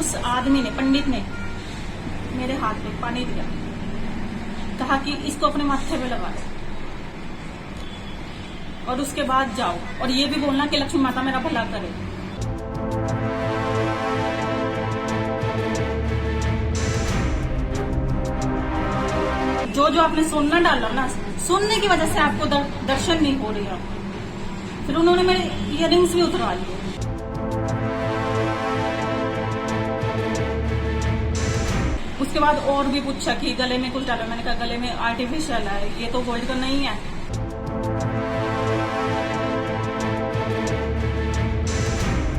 उस आदमी ने, पंडित ने मेरे हाथ पे पानी दिया, कहा कि इसको अपने माथे पे लगा लो और उसके बाद जाओ, और ये भी बोलना कि लक्ष्मी माता मेरा भला करे। जो जो आपने सुनना डाला ना, सुनने की वजह से आपको दर्शन नहीं हो रही आपको। फिर उन्होंने मेरे इयररिंग्स भी उतरवा लिए। उसके बाद और भी पूछा कि गले में कुछ डाला, मैंने कहा गले में आर्टिफिशियल है, ये तो गोल्ड का नहीं है।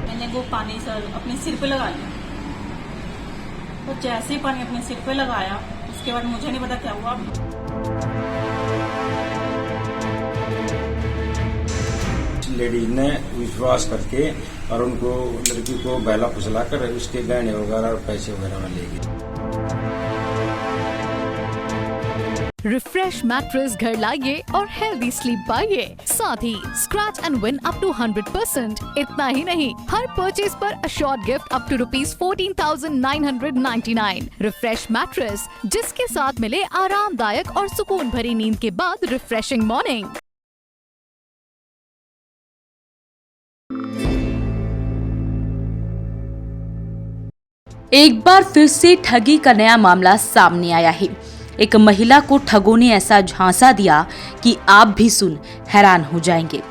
मैंने वो पानी सर अपने सिर पे लगा लिया, तो जैसे ही पानी अपने सिर पे लगाया, उसके बाद मुझे नहीं पता क्या हुआ। लेडी ने विश्वास करके और उनको, लड़की को बहला फुसला कर उसके गहने वगैरह और पैसे वगैरह ले गए। रिफ्रेश मैट्रेस घर लाइए और हेल्दी स्लीप पाइए। साथ ही scratch and win up to 100%। इतना ही नहीं, हर परचेज पर assured gift up to ₹14,999। Refresh mattress, जिसके साथ मिले आरामदायक और सुकून भरी नींद के बाद रिफ्रेशिंग मॉर्निंग। एक बार फिर से ठगी का नया मामला सामने आया है। एक महिला को ठगों ने ऐसा झांसा दिया कि आप भी सुन हैरान हो जाएंगे।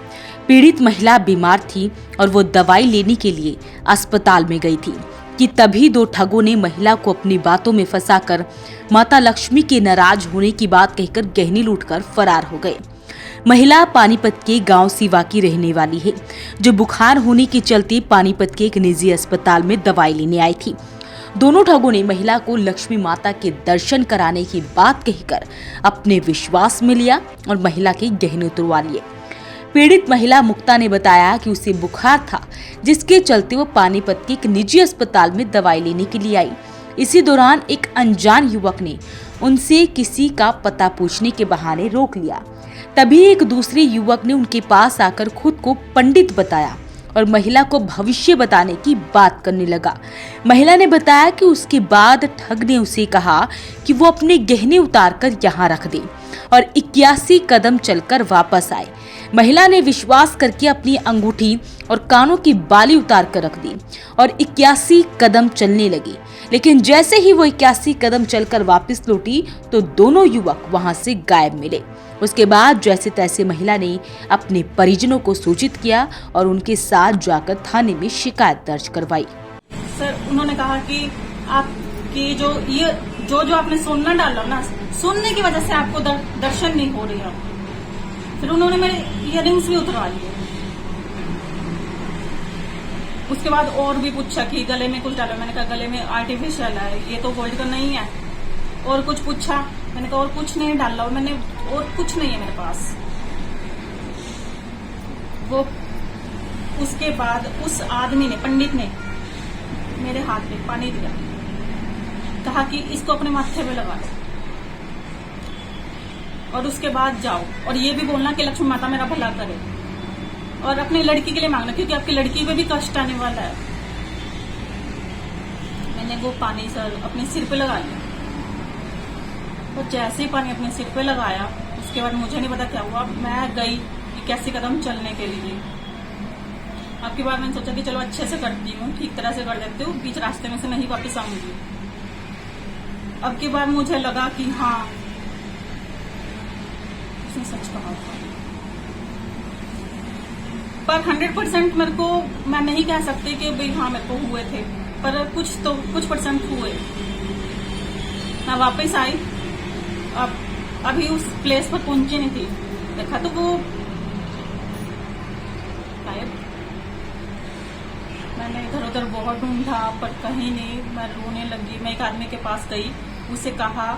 पीड़ित महिला बीमार थी और वो दवाई लेने के लिए अस्पताल में गई थी कि तभी दो ठगों ने महिला को अपनी बातों में फंसाकर माता लक्ष्मी के नाराज होने की बात कहकर गहने लूटकर फरार हो गए। महिला पानीपत के गांव सिवा की रहने वाली है, जो बुखार होने के चलते पानीपत के एक निजी अस्पताल में दवाई लेने आई थी। दोनों ठगों ने महिला को लक्ष्मी माता के दर्शन कराने की बात कहकर अपने विश्वास में लिया और महिला के गहने उतरवा लिए। पीड़ित महिला मुक्ता ने बताया कि उसे बुखार था, जिसके चलते वो पानीपत के एक निजी अस्पताल में दवाई लेने के लिए आई। इसी दौरान एक अनजान युवक ने उनसे किसी का पता पूछने के बहाने रोक लिया। तभी एक दूसरे युवक ने उनके पास आकर खुद को पंडित बताया और महिला को भविष्य बताने की बात करने लगा। महिला ने बताया कि उसके बाद ठग ने उसे कहा कि वो अपने गहने उतारकर यहाँ रख दे और 81 कदम चलकर वापस आए। महिला ने विश्वास करके अपनी अंगूठी और कानों की बाली उतार कर रख दी और 81 कदम चलने लगी। लेकिन जैसे ही वो 81 कदम चलकर वापस लौटी तो दोनों युवक वहां से गायब मिले। उसके बाद जैसे तैसे महिला ने अपने परिजनों को सूचित किया और उनके साथ जाकर थाने में शिकायत दर्ज करवाई। सर उन्होंने कहा कि आपकी जो आपने सुनना डाला ना, सुनने की वजह से आपको दर्शन नहीं हो रही है। फिर उन्होंने मेरे इयररिंग्स भी उतरवा लिए। उसके बाद और भी पूछा कि गले में कुछ डाला, मैंने कहा गले में आर्टिफिशियल है, ये तो गोल्ड का नहीं है। और कुछ पूछा, मैंने कहा और कुछ नहीं डाला, और मैंने और कुछ नहीं है मेरे पास। वो उसके बाद उस आदमी ने, पंडित ने मेरे हाथ पे पानी दिया, कहा कि इसको अपने माथे पे लगा लो और उसके बाद जाओ, और ये भी बोलना कि लक्ष्मी माता मेरा भला करे, और अपनी लड़की के लिए मांगना, क्योंकि आपकी लड़की पे भी कष्ट आने वाला है। मैंने वो पानी सर अपने सिर पे लगा लिया, और जैसे ही पानी अपने सिर पे लगाया, उसके बाद मुझे नहीं पता क्या हुआ। मैं गई 81 कदम चलने के लिए। अब की बार मैंने सोचा कि चलो अच्छे से करती हूँ, ठीक तरह से कर देती हूँ, बीच रास्ते में से नहीं वापस आऊंगी। अब की बार मुझे लगा कि हाँ, उसने सच कहा था। पर 100% मेरे को, मैं नहीं कह सकती कि भाई हाँ मेरे को हुए थे, पर कुछ परसेंट हुए। मैं वापस आई, अब अभी उस प्लेस पर पहुंची नहीं थी, देखा तो वो गायब। मैंने इधर उधर बहुत ढूंढा पर कहीं नहीं। मैं रोने लगी। मैं एक आदमी के पास गई, उससे कहा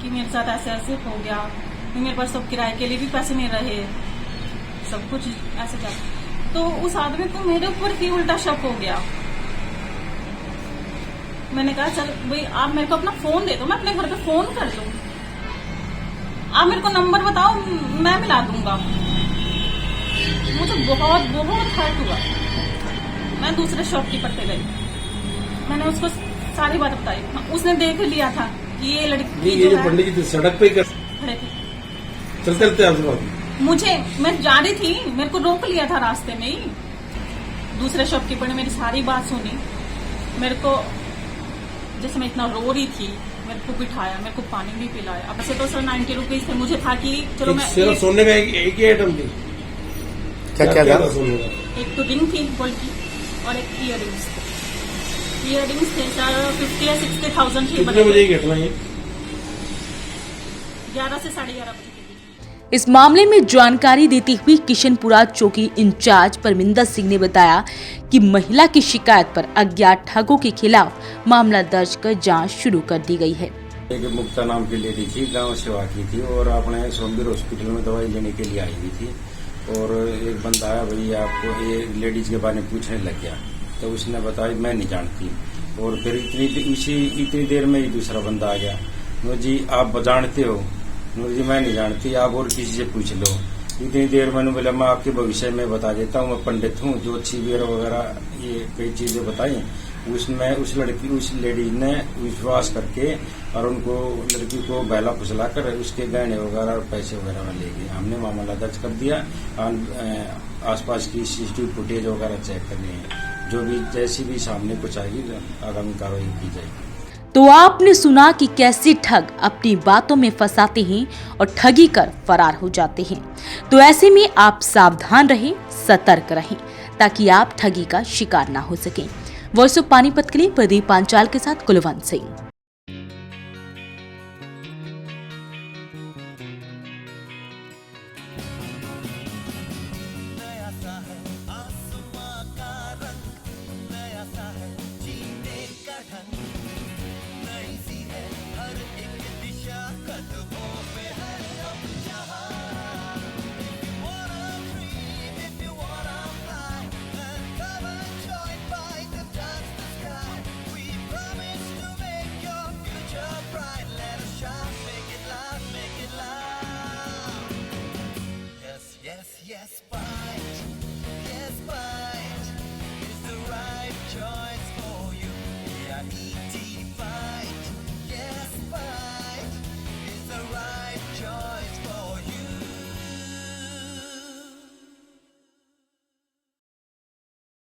कि मेरे साथ ऐसे ऐसे हो गया, मेरे पास सब किराए के लिए भी पैसे नहीं रहे, सब कुछ ऐसे था। तो उस आदमी को मेरे ऊपर ही उल्टा शक हो गया। मैंने कहा चल भाई आप मेरे को अपना फोन दे दो, मैं अपने घर पे फोन कर लूं, आप मेरे को नंबर बताओ, मैं मिला दूंगा। मुझे बहुत बहुत हर्ट हुआ। मैं दूसरे शॉपकीपर पे गई, मैंने उसको सारी बात बताई। उसने देख लिया था कि ये लड़की नहीं, ये जो पंडित जी थे, सड़क पे ही खड़े थे। चलते चलते आपसे बात मुझे, मैं जा रही थी, मेरे को रोक लिया था रास्ते में ही। दूसरे शॉपकीपर ने मेरी सारी बात सुनी। मेरे को, जैसे मैं इतना रो रही थी, मेरे को बिठाया, मेरे को पानी भी पिलाया। अब से तो सर 90 रुपीज थे, मुझे था कि चलो मैं सिर्फ सोने का एक ही आइटम थी। क्या था सोने का? एक तो रिंग थी गोल्ड की और एक इयररिंग्स थे। इयररिंग्स थे सर 50 या 60,000 की। कितने बजे की घटना है? 11 से 11:30 बजे के बीच। इस मामले में जानकारी देते हुए किशनपुरा चौकी इंचार्ज परमिंदर सिंह ने बताया कि महिला की शिकायत पर अज्ञात ठगों के खिलाफ मामला दर्ज कर जांच शुरू कर दी गई है। एक मुक्ता नाम की लेडी थी, गांव सेवा की थी और अपने सोमवीर हॉस्पिटल में दवाई लेने के लिए आई हुई थी। और एक बंदा आया, भाई आपको ये लेडीज के बारे में पूछने लग गया। तो उसने बताया मैं नहीं जानती। और फिर इतनी देर में ही दूसरा बंदा आ गया, नूर जी आप जानते हो? नूर जी मैं नहीं जानती, आप और किसी से पूछ लो। इतनी देर मैंने बोला मैं आपके भविष्य में बता देता हूँ, मैं पंडित हूँ, जो अच्छी वगैरह ये कई चीजें बताई। उसमें उस लेडी ने विश्वास करके और उनको लड़की को बहला फुसला कर उसके गहने वगैरह और पैसे वगैरह ले गए। हमने मामला दर्ज कर दिया। आसपास की सीसीटीवी फुटेज वगैरह चेक करनी है। जो भी जैसी भी सामने कुछ आएगी आगामी कार्रवाई की जाएगी। तो आपने सुना कि कैसे ठग अपनी बातों में फंसाते हैं और ठगी कर फरार हो जाते हैं। तो ऐसे में आप सावधान रहें, सतर्क रहें, ताकि आप ठगी का शिकार ना हो सकें। वॉइस ऑफ पानीपत के लिए प्रदीप पांचाल के साथ कुलवंत सिंह।